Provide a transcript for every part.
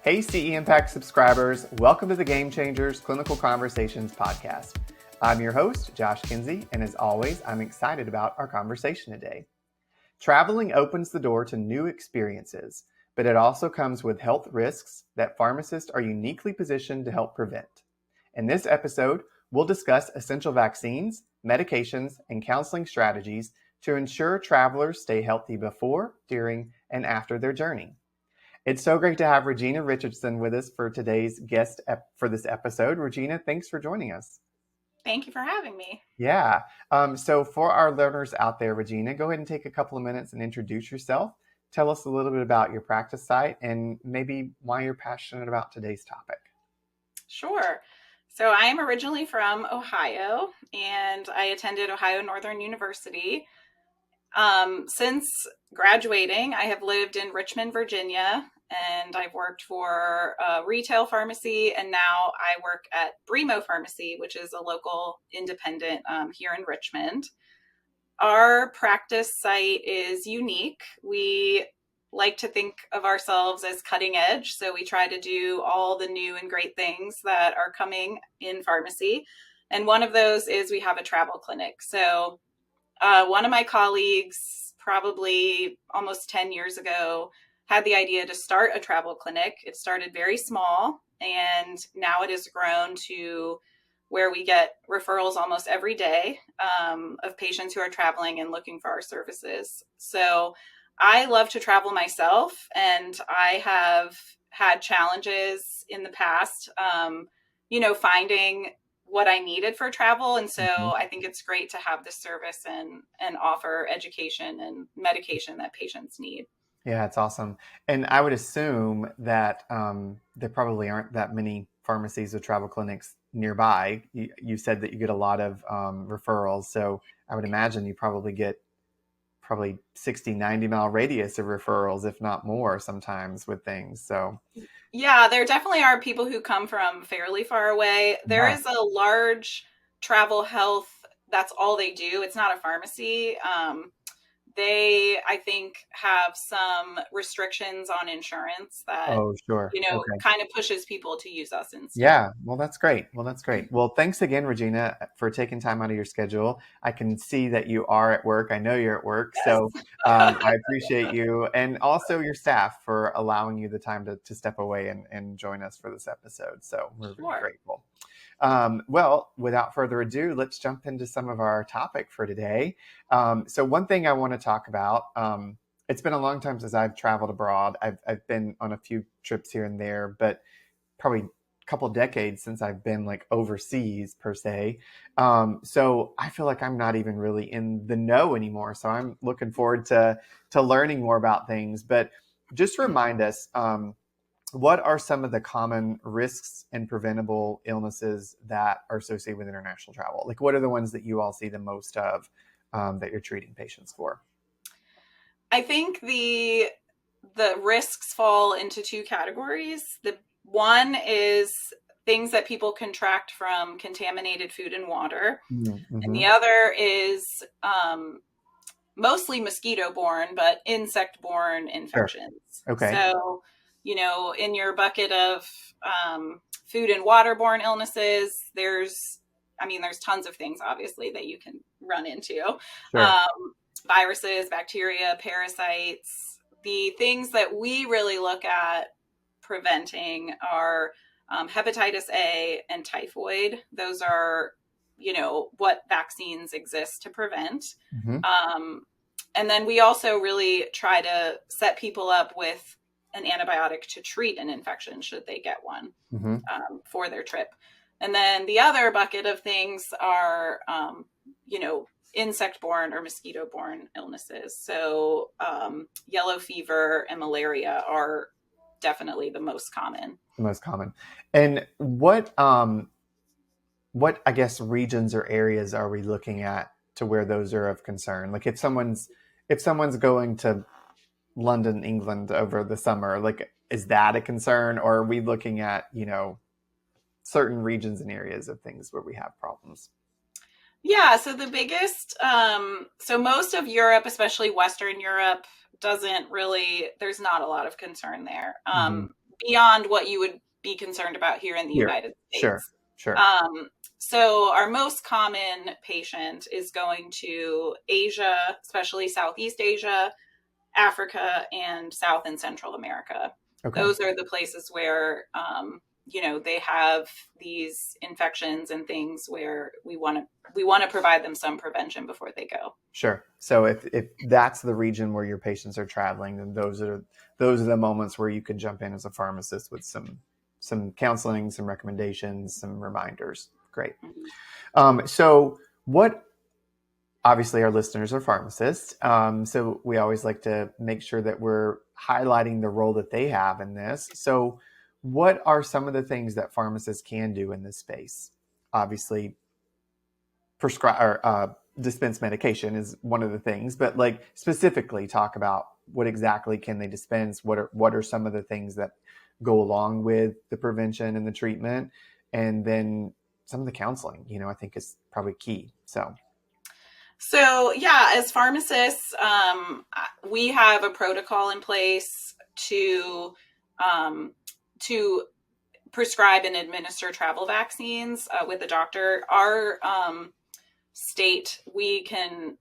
Hey, CE Impact subscribers, welcome to the Game Changers Clinical Conversations podcast. I'm your host, Josh Kinsey, and as always, I'm excited about our conversation today. Traveling opens the door to new experiences, but it also comes with health risks that pharmacists are uniquely positioned to help prevent. In this episode, we'll discuss essential vaccines, medications, and counseling strategies to ensure travelers stay healthy before, during, and after their journey. It's so great to have Regina Richardson with us for today's guest for this episode. Regina, thanks for joining us. Thank you for having me. Yeah. So for our learners out there, Regina, go ahead and take a couple of minutes and introduce yourself. Tell us a little bit about your practice site and maybe why you're passionate about today's topic. Sure. So I am originally from Ohio, and I attended Ohio Northern University. Since graduating, I have lived in Richmond, Virginia, and I've worked for a retail pharmacy, and now I work at Bremo Pharmacy, which is a local independent here in Richmond. Our practice site is unique. We like to think of ourselves as cutting edge, so we try to do all the new and great things that are coming in pharmacy. And one of those is we have a travel clinic. So one of my colleagues, probably almost 10 years ago, had the idea to start a travel clinic. It started very small, and now it has grown to where we get referrals almost every day of patients who are traveling and looking for our services. So I love to travel myself, and I have had challenges in the past, finding what I needed for travel. And so I think it's great to have this service and offer education and medication that patients need. Yeah, it's awesome. And I would assume that there probably aren't that many pharmacies or travel clinics nearby. You said that you get a lot of referrals. So I would imagine you probably get 60, 90-mile radius of referrals, if not more sometimes with things. So yeah, there definitely are people who come from fairly far away. There is a large travel health. That's all they do. It's not a pharmacy. They, I think, have some restrictions on insurance that, kind of pushes people to use us instead. Yeah, well, that's great. Well, thanks again, Regina, for taking time out of your schedule. I can see that you are at work. I know you're at work, yes. So I appreciate you and also your staff for allowing you the time to step away and join us for this episode. So we're very grateful. Well, without further ado, let's jump into some of our topic for today. So one thing I want to talk about, it's been a long time since I've traveled abroad. I've been on a few trips here and there, but probably a couple decades since I've been like overseas per se. So I feel like I'm not even really in the know anymore. So I'm looking forward to learning more about things, but just remind us, what are some of the common risks and preventable illnesses that are associated with international travel? Like, what are the ones that you all see the most of that you're treating patients for? I think the risks fall into two categories. The one is things that people contract from contaminated food and water. Mm-hmm. And the other is mostly mosquito-borne, but insect-borne infections. Sure. Okay. So, in your bucket of food and waterborne illnesses, there's tons of things, obviously, that you can run into. Sure. Viruses, bacteria, parasites. The things that we really look at preventing are hepatitis A and typhoid. Those are, what vaccines exist to prevent. Mm-hmm. And then we also really try to set people up with an antibiotic to treat an infection should they get one for their trip. And then the other bucket of things are, insect-borne or mosquito-borne illnesses. So yellow fever and malaria are definitely the most common. And what I guess regions or areas are we looking at to where those are of concern? Like if someone's going to London, England over the summer, like, is that a concern, or are we looking at, certain regions and areas of things where we have problems? Yeah. So the biggest, so most of Europe, especially Western Europe, there's not a lot of concern there. beyond what you would be concerned about here in the Here. United Sure. States. Sure. So our most common patient is going to Asia, especially Southeast Asia, Africa, and South and Central America. Okay. Those are the places where, they have these infections and things where we want to provide them some prevention before they go. Sure. So if that's the region where your patients are traveling, then those are the moments where you could jump in as a pharmacist with some counseling, some recommendations, some reminders. Great. Mhm. So what obviously our listeners are pharmacists. So we always like to make sure that we're highlighting the role that they have in this. So what are some of the things that pharmacists can do in this space? Obviously, prescribe or dispense medication is one of the things, but like specifically talk about what exactly can they dispense? What are some of the things that go along with the prevention and the treatment? And then some of the counseling, I think is probably key. So yeah, as pharmacists, we have a protocol in place um, to prescribe and administer travel vaccines with a doctor. Our state, we can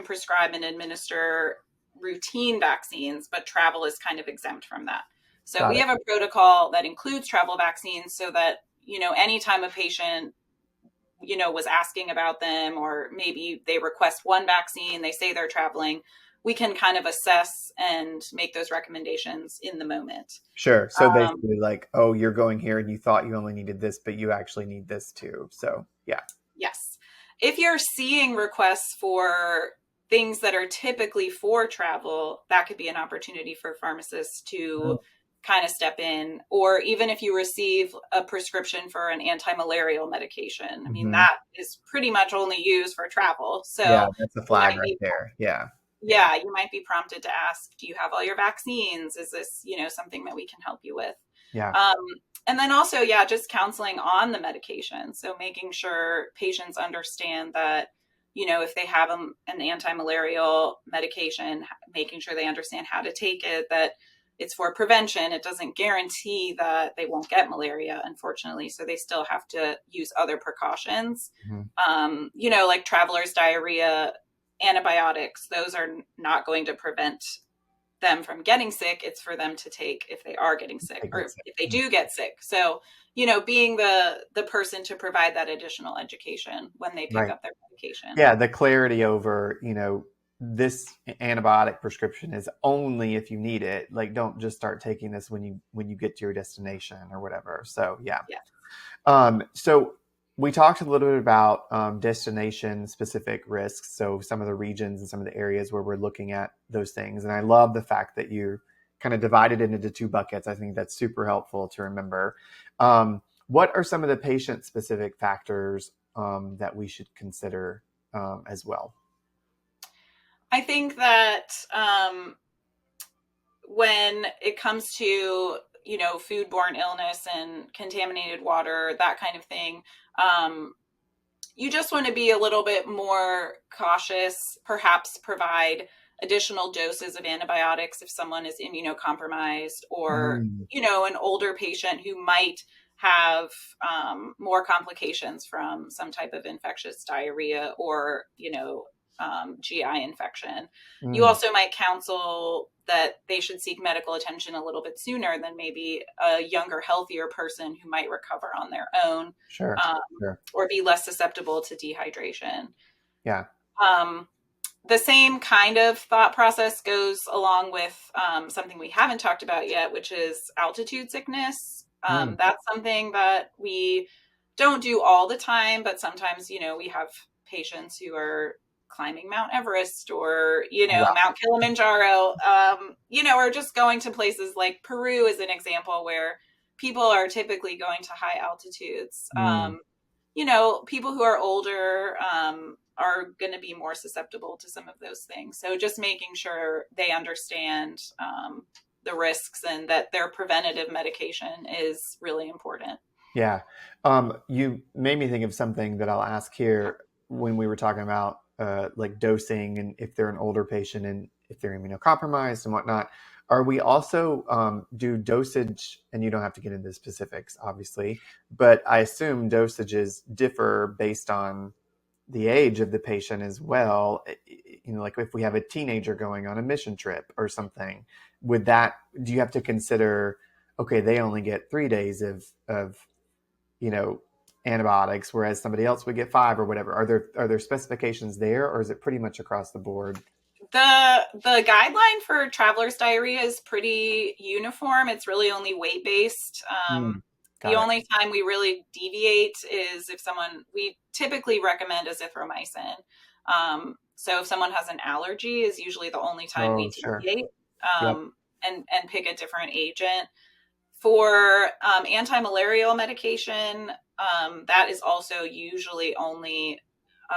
prescribe and administer routine vaccines, but travel is kind of exempt from that. So Got we it. have a protocol that includes travel vaccines so that, anytime a patient was asking about them, or maybe they request one vaccine, they say they're traveling, we can kind of assess and make those recommendations in the moment. Sure. So Um, basically like, oh, you're going here and you thought you only needed this, but you actually need this too. So yeah. yes. If you're seeing requests for things that are typically for travel, that could be an opportunity for pharmacists to Oh. kind of step in. Or even if you receive a prescription for an anti-malarial medication, I mean, Hmm. that is pretty much only used for travel. Yeah, So that's a you flag might right be, there. Yeah. Yeah. yeah, you might be prompted to ask, do you have all your vaccines? Is this, something that we can help you with? Yeah. Um, and then also, yeah, just counseling on the medication. So making sure patients understand that, if they have an anti-malarial medication, making sure they understand how to take it, that it's for prevention. It doesn't guarantee that they won't get malaria, unfortunately. So they still have to use other precautions. Mhm. Like traveler's diarrhea, antibiotics, those are not going to prevent them from getting sick. It's for them to take if they are getting sick, Take or this. if they do get sick. So, being the person to provide that additional education when they pick Right. up their medication. Yeah, the clarity over, this antibiotic prescription is only if you need it. Like, don't just start taking this when you get to your destination or whatever. So yeah. Yeah. So we talked a little bit about destination specific risks. So some of the regions and some of the areas where we're looking at those things. And I love the fact that you kind of divided it into two buckets. I think that's super helpful to remember. What are some of the patient specific factors that we should consider as well? I think that when it comes to, foodborne illness and contaminated water, that kind of thing, you just want to be a little bit more cautious, perhaps provide additional doses of antibiotics if someone is immunocompromised, or, Mm, an older patient who might have more complications from some type of infectious diarrhea, or, GI infection. You mm, also might counsel that they should seek medical attention a little bit sooner than maybe a younger, healthier person who might recover on their own, sure, sure. or be less susceptible to dehydration. Yeah. Um, the same kind of thought process goes along with something we haven't talked about yet, which is altitude sickness. Mm, That's something that we don't do all the time, but sometimes, we have patients who are climbing Mount Everest, or, wow. Mount Kilimanjaro, or just going to places like Peru is an example where people are typically going to high altitudes. Mm. People who are older are going to be more susceptible to some of those things. So just making sure they understand the risks, and that their preventative medication is really important. Yeah. You made me think of something that I'll ask here when we were talking about like dosing and if they're an older patient and if they're immunocompromised and whatnot. Are we also do dosage, and you don't have to get into specifics, obviously, but I assume dosages differ based on the age of the patient as well. Like if we have a teenager going on a mission trip or something, would that, do you have to consider, okay, they only get 3 days of you know, antibiotics, whereas somebody else would get five or whatever. Are there specifications there, or is it pretty much across the board? The guideline for traveler's diarrhea is pretty uniform. It's really only weight based. Mm, The got it. only time we really deviate is if we typically recommend azithromycin. So if someone has an allergy, is usually the only time we Oh, sure. deviate, Yep. and pick a different agent. For anti-malarial medication, that is also usually only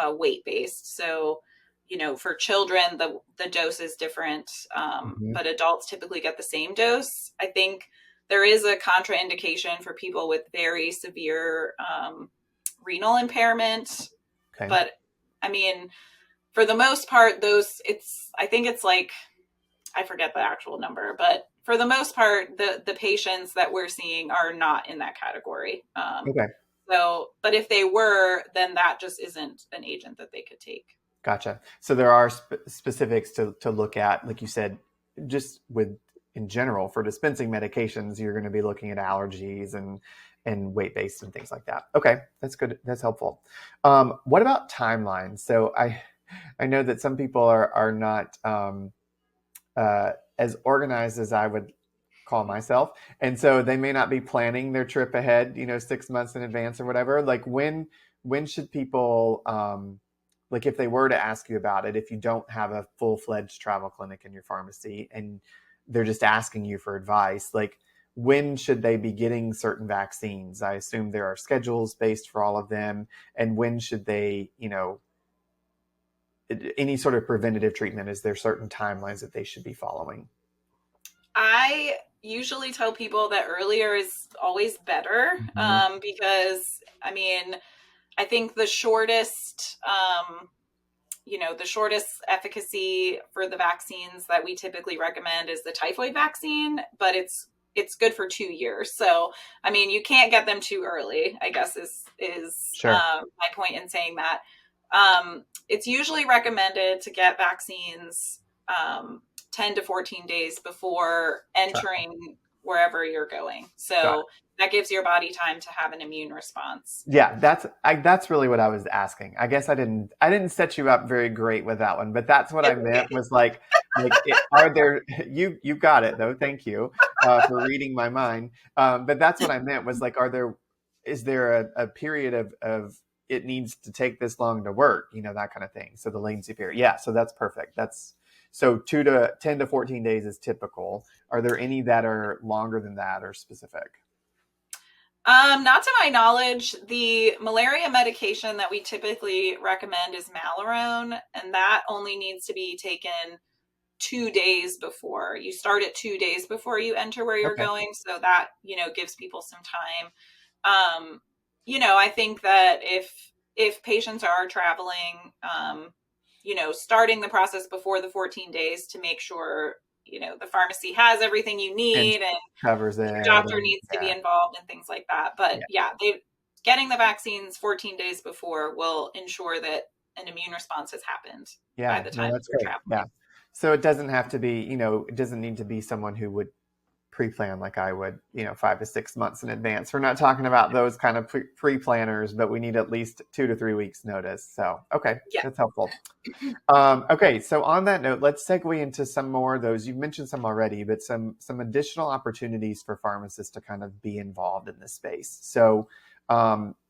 weight based. So, for children, the dose is different, Hmm. but adults typically get the same dose. I think there is a contraindication for people with very severe renal impairment, Okay. but I mean, for the most part, I think it's like, I forget the actual number, but for the most part, the patients that we're seeing are not in that category. Okay. But if they were, then that just isn't an agent that they could take. Gotcha. So there are specifics to look at, like you said, just with in general for dispensing medications, you're going to be looking at allergies and weight based and things like that. Okay, that's good. That's helpful. What about timelines? So I know that some people are not as organized as I would call myself, and so they may not be planning their trip ahead, 6 months in advance or whatever. Like when should people like if they were to ask you about it, if you don't have a full-fledged travel clinic in your pharmacy and they're just asking you for advice, like when should they be getting certain vaccines? I assume there are schedules based for all of them, and when should they, any sort of preventative treatment, is there certain timelines that they should be following? I usually tell people that earlier is always better, Hmm. because I think the shortest efficacy for the vaccines that we typically recommend is the typhoid vaccine, but it's good for 2 years. So, you can't get them too early, I guess is Sure. my point in saying that. It's usually recommended to get vaccines 10 to 14 days before Travel. entering wherever you're going. Got it. So that gives your body time to have an immune response. Yeah, that's really what I was asking. I guess I didn't set you up very great with that one, but that's what I It's meant okay. was are there, you got it though. Thank you for reading my mind. But that's what I meant was like, is there a period of it needs to take this long to work, that kind of thing. So the latency period. Yeah, so that's perfect. That's so 2 to 10 to 14 days is typical. Are there any that are longer than that or specific? Not to my knowledge. The malaria medication that we typically recommend is Malarone, and that only needs to be taken 2 days before. You start it 2 days before you enter where you're Okay. going, so that gives people some time. I think that if patients are traveling, starting the process before the 14 days to make sure the pharmacy has everything you And need, and covers it your doctor and needs to be yeah. involved and things like that. But Yeah. yeah, getting the vaccines 14 days before will ensure that an immune response has happened by Yeah, the no, time that's you're great. Yeah. traveling. So it doesn't have to be, it doesn't need to be someone who would pre-plan like I would, 5 to 6 months in advance. We're not talking about those kind of pre-planners, but we need at least 2 to 3 weeks notice. So, okay, Yeah. that's helpful. Okay, so on that note, let's segue into some more of those. You've mentioned some already, but some additional opportunities for pharmacists to kind of be involved in this space. So,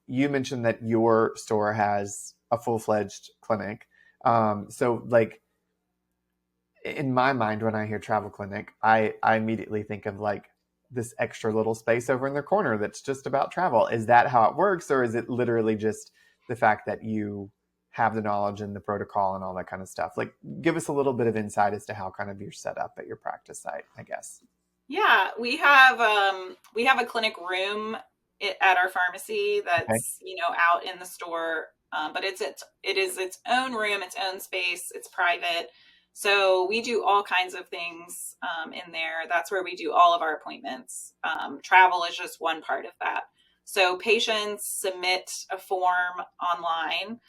you mentioned that your store has a full-fledged clinic. So, like in my mind, when I hear travel clinic, I immediately think of like this extra little space over in the corner that's just about travel. Is that how it works, or is it literally just the fact that you have the knowledge and the protocol and all that kind of stuff? Like, give us a little bit of insight as to how kind of you're set up at your practice site, I guess. Yeah, we have a clinic room at our pharmacy Okay. that's out in the store, but it is its own room, its own space. It's private. So we do all kinds of things in there. That's where we do all of our appointments. Travel is just one part of that. So patients submit a form online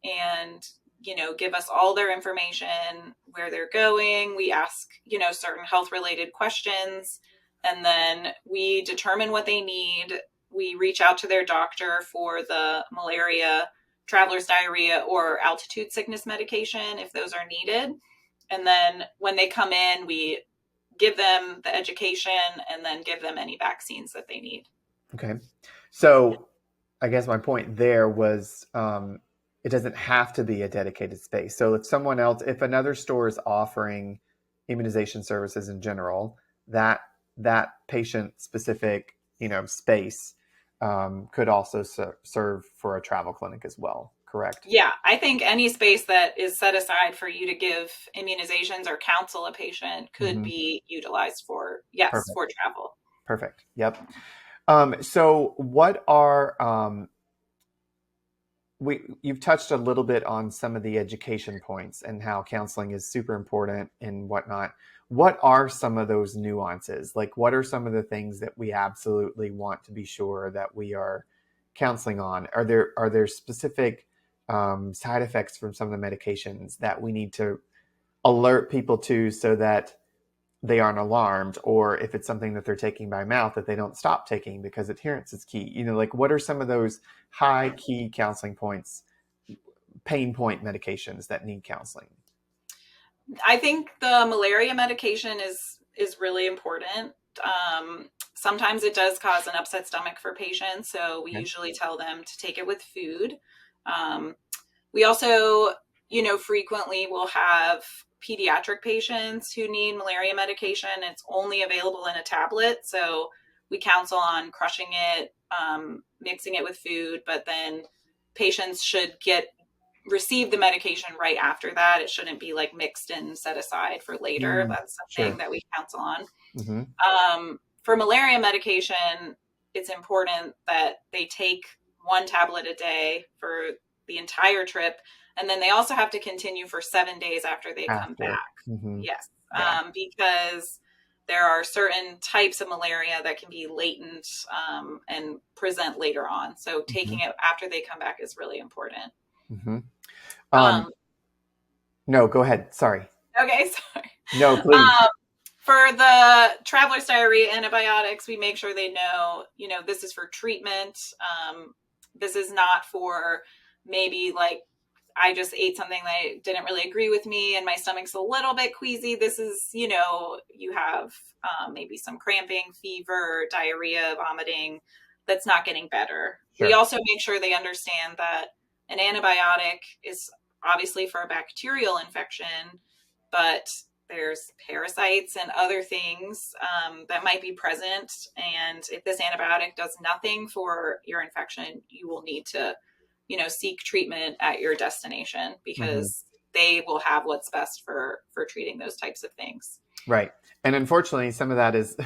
and give us all their information, where they're going. We ask certain health related questions, and then we determine what they need. We reach out to their doctor for the malaria, traveler's diarrhea, or altitude sickness medication if those are needed. And then when they come in, we give them the education and then give them any vaccines that they need. Okay. So I guess my point there was it doesn't have to be a dedicated space. So if another store is offering immunization services in general, that patient specific space could also serve for a travel clinic as well. Correct. Yeah, I think any space that is set aside for you to give immunizations or counsel a patient could Hmm. be utilized for, yes, for Perfect. travel. Perfect. Yep. So what are you've touched a little bit on some of the education points and how counseling is super important and whatnot. What are some of those nuances? Like, what are some of the things that we absolutely want to be sure that we are counseling on? Are there specific side effects from some of the medications that we need to alert people to so that they aren't alarmed, or if it's something that they're taking by mouth that they don't stop taking because adherence is key? Like, what are some of those high key counseling points, pain point medications that need counseling? I think the malaria medication is really important. Sometimes it does cause an upset stomach for patients, so we Okay. usually tell them to take it with food. Um, we also, frequently will have pediatric patients who need malaria medication. It's only available in a tablet, so we counsel on crushing it, mixing it with food, but then patients should receive the medication right after that. It shouldn't be like mixed and set aside for later. Mm, That's something sure. that we counsel on. Hmm. For malaria medication, it's important that they take one tablet a day for the entire trip. And then they also have to continue for 7 days after they come After. back. Hmm. Yes. Yeah. Because there are certain types of malaria that can be latent and present later on. So Hmm. taking it after they come back is really important. Hmm. Um, No, go ahead. Sorry. okay, sorry. No, please. For the traveler's diarrhea antibiotics, we make sure they know, this is for treatment. This is not for maybe like I just ate something that didn't really agree with me and my stomach's a little bit queasy. This is, you have maybe some cramping, fever, diarrhea, vomiting that's not getting better. We Sure. also make sure they understand that an antibiotic is obviously for a bacterial infection, but there's parasites and other things that might be present. And if this antibiotic does nothing for your infection, you will need to, seek treatment at your destination Hmm. because they will have what's best for treating those types of things. Right. And unfortunately, some of that is,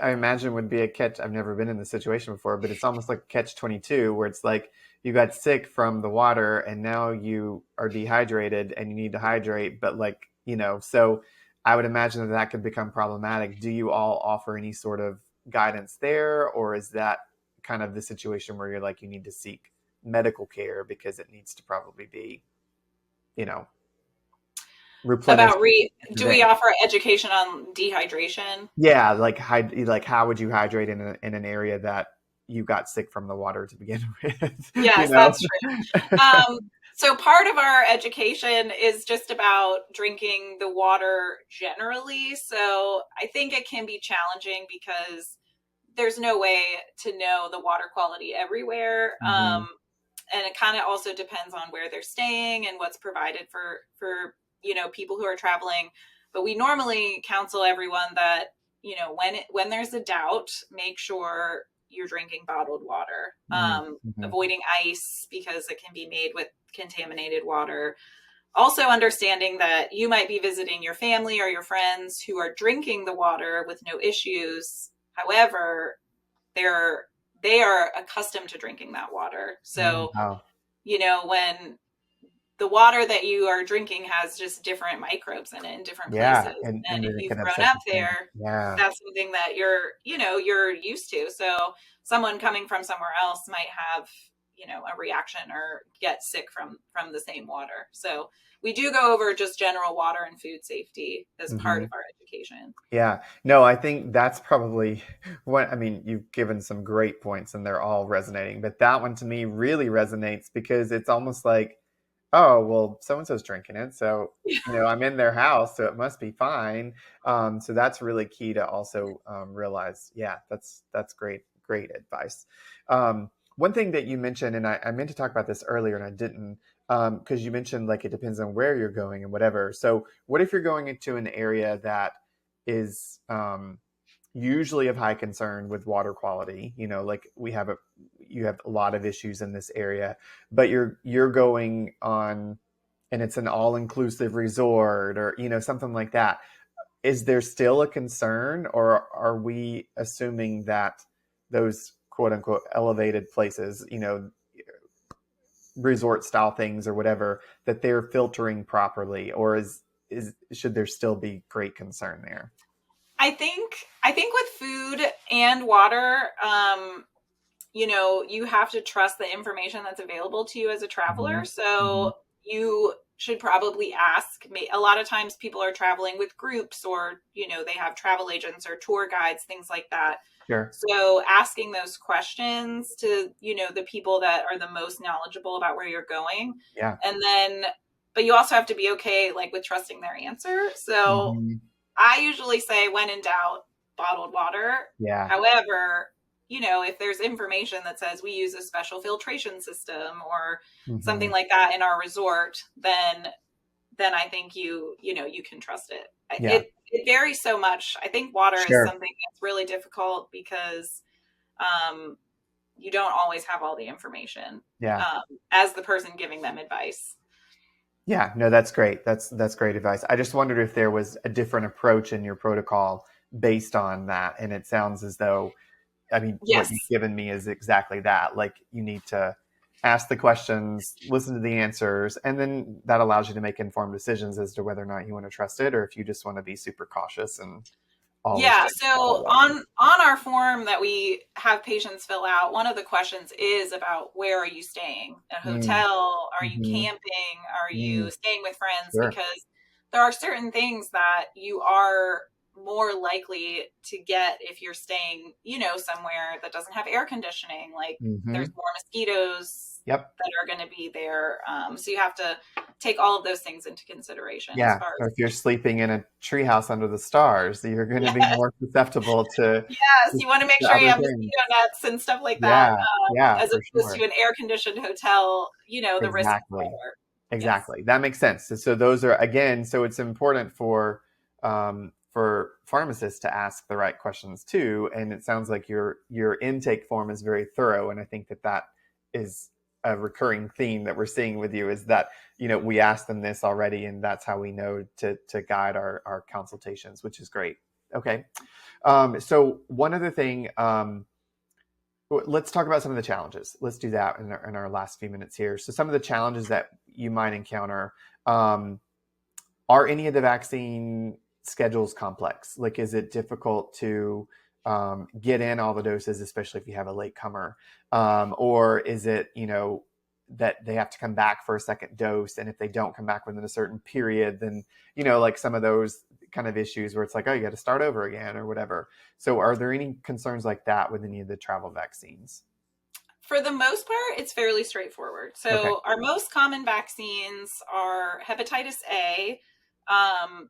I imagine, would be a catch. I've never been in this situation before, but it's almost like catch 22, where it's like you got sick from the water and now you are dehydrated and you need to hydrate. But, so I would imagine that could become problematic. Do you all offer any sort of guidance there, or is that kind of the situation where you're like, you need to seek medical care because it needs to probably be, you know, replenished Do we today? offer education on dehydration? Yeah, like how would you hydrate in an area that you got sick from the water to begin with? You Yes, know? that's true. So part of our education is just about drinking the water generally. So I think it can be challenging because there's no way to know the water quality everywhere. Hmm. And it kind of also depends on where they're staying and what's provided for people who are traveling. But we normally counsel everyone that when there's a doubt, make sure you're drinking bottled water, Hmm. avoiding ice because it can be made with contaminated water. Also understanding that you might be visiting your family or your friends who are drinking the water with no issues. However, they're they are accustomed to drinking that water. So, Wow. when the water that you are drinking has just different microbes in it in different Yeah, places. and And if then it you've can grown upset up the stomach. there, Yeah. that's something that you're used to. So someone coming from somewhere else might have, a reaction or get sick from the same water. So we do go over just general water and food safety as part Hmm. of our education. Yeah. No, I think that's probably what, I mean, you've given some great points and they're all resonating, but that one to me really resonates because it's almost like, oh, well, so and so's drinking it. So, I'm in their house, so it must be fine. So that's really key to also realize, yeah, that's great, great advice. One thing that you mentioned, and I meant to talk about this earlier and I didn't, because you mentioned like it depends on where you're going and whatever. So, what if you're going into an area that is usually of high concern with water quality? Like you have a lot of issues in this area, but you're going on, and it's an all-inclusive resort or something like that. Is there still a concern, or are we assuming that those quote unquote elevated places, resort style things or whatever, that they're filtering properly, or is should there still be great concern there? I think with food and water, you have to trust the information that's available to you as a traveler. Hmm. Hmm. So you should probably ask. A lot of times people are traveling with groups, or, they have travel agents or tour guides, things like that. Sure. So asking those questions to, the people that are the most knowledgeable about where you're going. Yeah. And then, but you also have to be okay, like, with trusting their answer. So Hmm. I usually say, when in doubt, bottled water. Yeah. However, if there's information that says we use a special filtration system or Hmm. something like that in our resort, then I think you can trust it. Yeah. It varies so much. I think water is Sure. something that's really difficult because um, you don't always have all the information Yeah. um, as the person giving them advice. Yeah, no, that's great. That's great advice. I just wondered if there was a different approach in your protocol based on that. And it sounds as though, I mean, what you've Yes. given me is exactly that. Like you need to ask the questions, listen to the answers, and then that allows you to make informed decisions as to whether or not you want to trust it or if you just want to be super cautious and always Yeah, drink bottled so water. on our form that we have patients fill out, one of the questions is about, where are you staying? A Mm, hotel? Are you mm-hmm, camping? Are mm, you staying with friends? sure. Because there are certain things that you are more likely to get if you're staying, somewhere that doesn't have air conditioning. Like, there's Mm-hmm. more mosquitoes Yep. that are going to be there. So you have to take all of those things into consideration as Yeah, far or as. if you're sleeping in a treehouse under the stars, you're going to be Yes. more susceptible Yes, to, you want to make to sure you other have things. mosquito nets and stuff like that, Yeah, yeah, as for opposed sure. to an air conditioned hotel. The risk is Exactly. lower. Yes. Exactly. That makes sense. So those are again, so it's important for pharmacists to ask the right questions too. And it sounds like your intake form is very thorough. And I think that that is a recurring theme that we're seeing with you is that, we asked them this already, and that's how we know to guide our consultations, which is great. Okay. So one other thing, let's talk about some of the challenges. Let's do that in our last few minutes here. So, some of the challenges that you might encounter, um, are any of the vaccine schedules complex? Like, is it difficult to get in all the doses, especially if you have a late comer? Or is it, that they have to come back for a second dose? And if they don't come back within a certain period, then, like some of those kind of issues where it's like, oh, you got to start over again or whatever. So, are there any concerns like that with any of the travel vaccines? For the most part, it's fairly straightforward. Okay. So our most common vaccines are hepatitis A, um,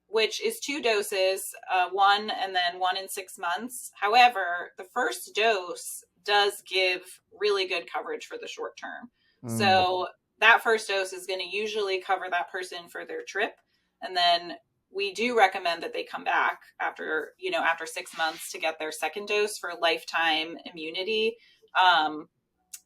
which is 2 doses, one and then 1 in 6 months. However, the first dose does give really good coverage for the short term. Mm, So that first dose is going to usually cover that person for their trip. And then we do recommend that they come back after 6 months to get their second dose for lifetime immunity. Um,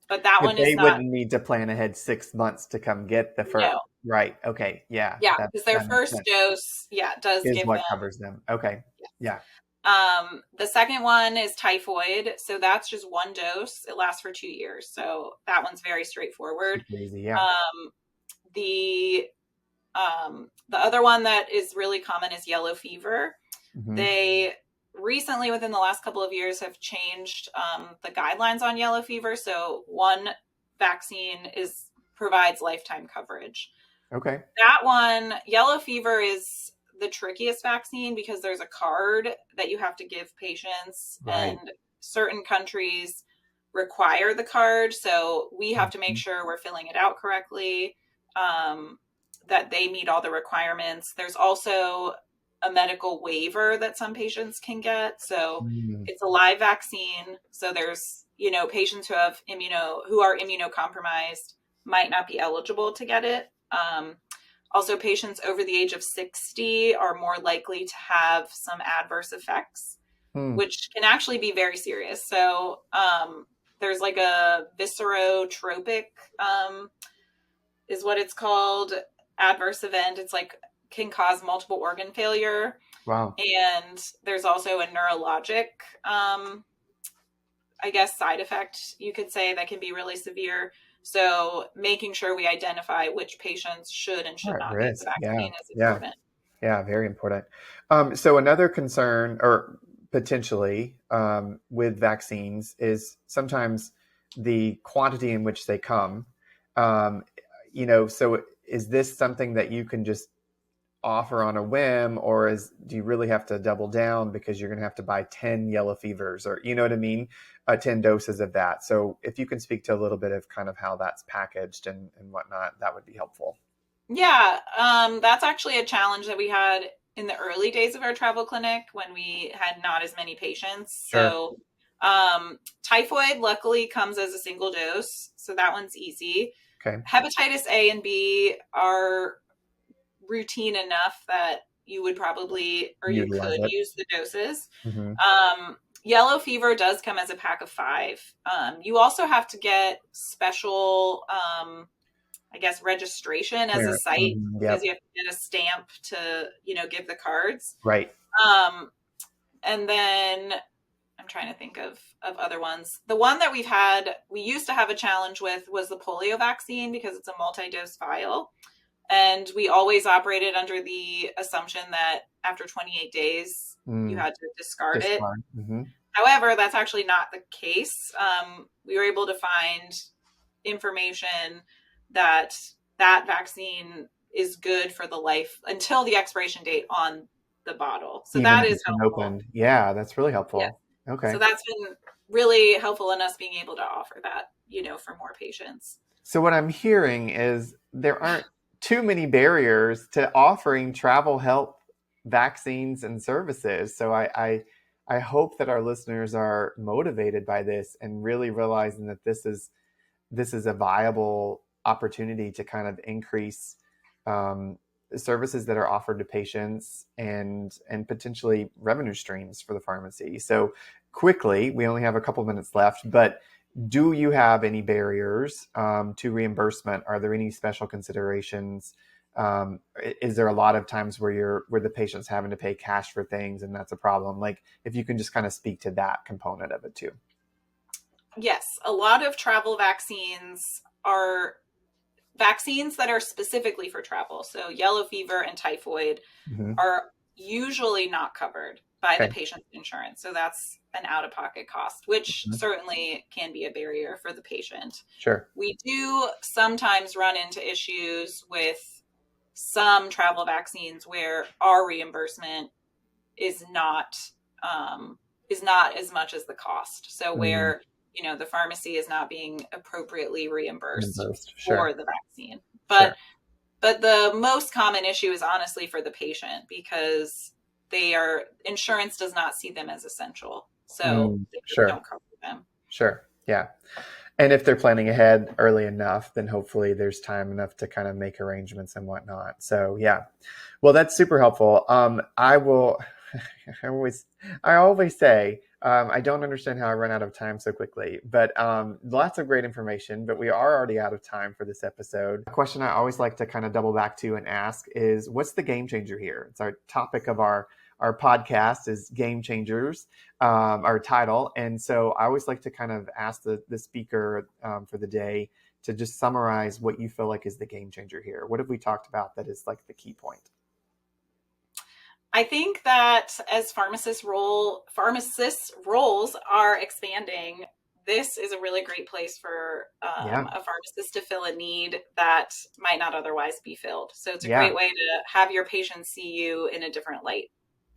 but that but one is they not. wouldn't need to plan ahead 6 months to come get the first. No. Right. Okay. Yeah. Yeah, That because their that makes first sense. dose, does Is give what them. covers them. Okay. Yeah. The second one is typhoid. So that's just 1 dose. It lasts for 2 years. So that one's very straightforward. Super easy. Yeah. Um, the other one that is really common is yellow fever. Mm-hmm. They recently, within the last couple of years, have changed the guidelines on yellow fever. So one vaccine provides lifetime coverage. Okay. That one, yellow fever, is the trickiest vaccine because there's a card that you have to give patients, Right. and certain countries require the card. So we have to make Mm-hmm. sure we're filling it out correctly, that they meet all the requirements. There's also a medical waiver that some patients can get. So Mm. it's a live vaccine. So there's, patients who are immunocompromised might not be eligible to get it. Also, patients over the age of 60 are more likely to have some adverse effects, Mm. which can actually be very serious. So there's like a viscerotropic, is what it's called, adverse event. It's like can cause multiple organ failure. Wow. And there's also a neurologic, I guess, side effect, you could say, that can be really severe. So making sure we identify which patients should and All should right. not get the Risk. Yeah. vaccine is Yeah. important. Yeah. Very important. So another concern, or potentially, with vaccines is sometimes the quantity in which they come. Um, so is this something that you can just offer on a whim, or do you really have to double down because you're going to have to buy 10 yellow fevers, or you know what I mean, 10 doses of that? So if you can speak to a little bit of kind of how that's packaged and whatnot, that would be helpful. Yeah, that's actually a challenge that we had in the early days of our travel clinic when we had not as many patients. Sure. So typhoid luckily comes as a single dose, so that one's easy. Okay. Hepatitis A and B are routine enough that you would probably, or you Utilize could it. use the doses. Mm-hmm. Yellow fever does come as a pack of 5. You also have to get special, I guess, registration as a Clear. site, Mm-hmm. because Yep. you have to get a stamp to, give the cards. Right. And then I'm trying to think of other ones. The one that we used to have a challenge with was the polio vaccine, because it's a multi-dose vial. And we always operated under the assumption that after 28 days, you had to discard Just it. fine. Mm-hmm. However, that's actually not the case. We were able to find information that vaccine is good for the life until the expiration date on the bottle. So Even that if is it's been helpful. opened. Yeah, that's really Yeah. helpful. So Okay. that's been really helpful in us being able to offer that, for more patients. So what I'm hearing is there aren't too many barriers to offering travel health vaccines and services. So I hope that our listeners are motivated by this and really realizing that this is a viable opportunity to kind of increase um, services that are offered to patients and potentially revenue streams for the pharmacy. So quickly, we only have a couple minutes left, but do you have any barriers to reimbursement? Are there any special considerations? Is there a lot of times where the patient's having to pay cash for things and that's a problem? Like, if you can just kind of speak to that component of it too. Yes, a lot of travel vaccines are vaccines that are specifically for travel. So yellow fever and typhoid Mm-hmm. are usually not covered by the Okay. patient's insurance. So that's an out-of-pocket cost, which Mm-hmm. certainly can be a barrier for the patient. Sure. We do sometimes run into issues with some travel vaccines where our reimbursement is not as much as the cost. So Mm-hmm. where the pharmacy is not being appropriately reimbursed Reimbursed. for Sure. the vaccine. Sure. But the most common issue is honestly for the patient, because insurance does not see them as essential. So they just Sure. don't cover them. Sure. Yeah. And if they're planning ahead early enough, then hopefully there's time enough to kind of make arrangements and whatnot. So yeah, well, that's super helpful. I will. I always say I don't understand how I run out of time so quickly, but lots of great information. But we are already out of time for this episode. A question I always like to kind of double back to and ask is, what's the game changer here? It's our topic of our podcast is game changers, our title. And so I always like to kind of ask the speaker for the day to just summarize what you feel like is the game changer here. What have we talked about that is like the key point? I think that as pharmacists' roles are expanding, this is a really great place for Yeah. a pharmacist to fill a need that might not otherwise be filled. So it's a Yeah. great way to have your patients see you in a different light.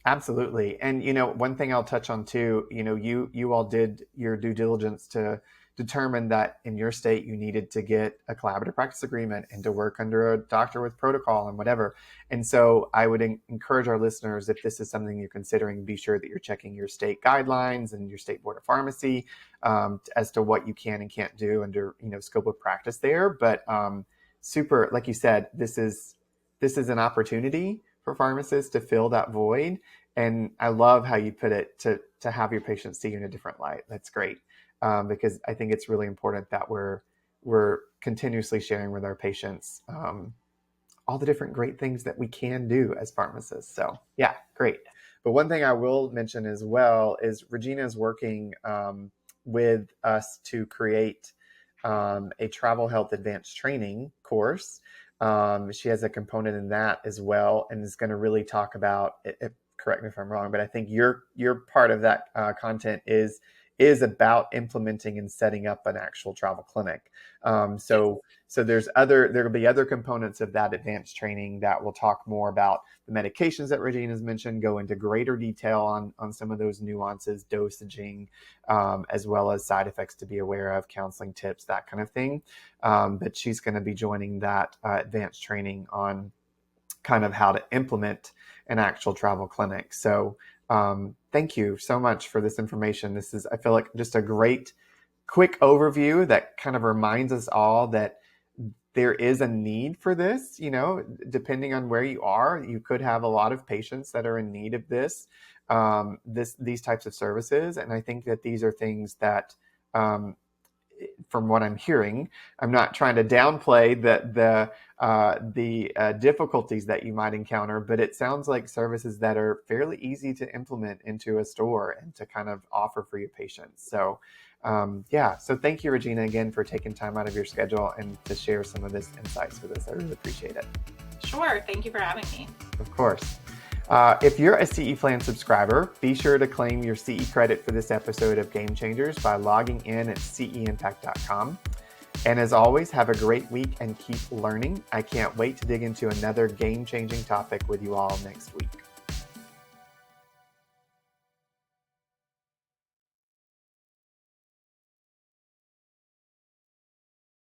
Absolutely. And one thing I'll touch on too, you all did your due diligence to determine that in your state you needed to get a collaborative practice agreement and to work under a doctor with protocol and whatever. And so I would encourage our listeners, if this is something you're considering, be sure that you're checking your state guidelines and your state board of pharmacy as to what you can and can't do under scope of practice there. But super, like you said, this is an opportunity for pharmacists to fill that void. And I love how you put it, to have your patients see you in a different light. That's great, because I think it's really important that we're continuously sharing with our patients all the different great things that we can do as pharmacists. So yeah, great. But one thing I will mention as well is Regina is working with us to create a travel health advanced training course. She has a component in that as well, and is going to really talk about it. Correct me if I'm wrong, but I think your part of that content is about implementing and setting up an actual travel clinic. So there'll be other components of that advanced training that will talk more about the medications that Regina's mentioned, go into greater detail on some of those nuances, dosaging, as well as side effects to be aware of, counseling tips, that kind of thing. But she's going to be joining that advanced training on kind of how to implement an actual travel clinic. So thank you so much for this information. This is, I feel like, just a great quick overview that kind of reminds us all that there is a need for this. Depending on where you are, you could have a lot of patients that are in need of these types of services. And I think that these are things that, from what I'm hearing, I'm not trying to downplay the difficulties that you might encounter, but it sounds like services that are fairly easy to implement into a store and to kind of offer for your patients. So so thank you, Regina, again, for taking time out of your schedule and to share some of this insights with us. I really appreciate it. Sure. Thank you for having me. Of course. If you're a CE Plan subscriber, be sure to claim your CE credit for this episode of Game Changers by logging in at ceimpact.com. And as always, have a great week and keep learning. I can't wait to dig into another game-changing topic with you all next week.